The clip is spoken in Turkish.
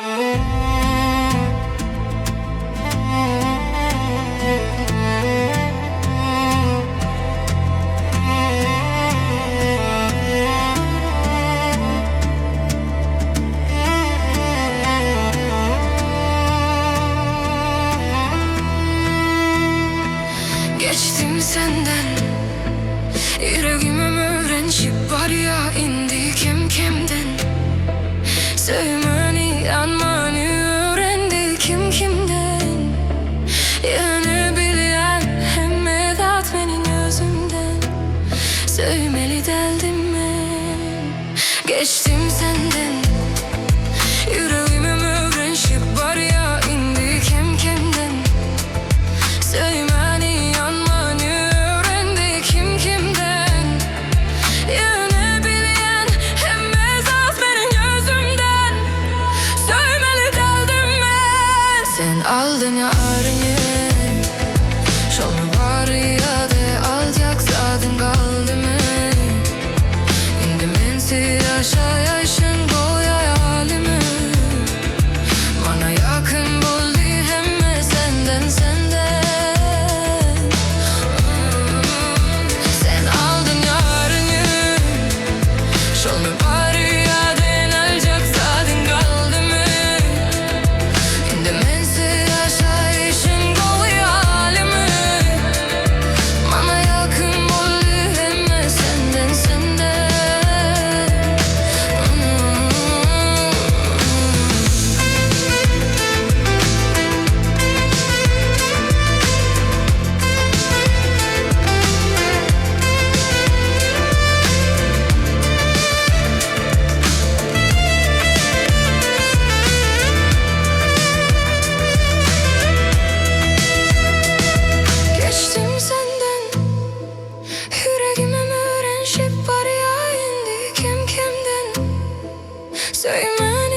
Geçtim senden, yüreğime öğrenci var ya indi kemden. Sevmeni, yanmanı öğrendi kimden. Yani bilen hem medat benim gözümden. Sevmeli deldim ben. Geçtim senden, yüreğime öğrenci var ya indi kemden. Sevmeni, Aldyň Aryňy, şolmy bariyade aldyň kaldymy. Indi mensiz yaşayışın koyay halimi. Bana yakın boldy hemme senden. Sen Aldyň Aryňy, şolmy bariyade aldyň kaldymy. Indi mensiz yaşayışın koyay halimi. Bana yakın boldy hemme senden. Geçtim senden, yüreğime öğrenşip var ya indi kemden. Sevmeni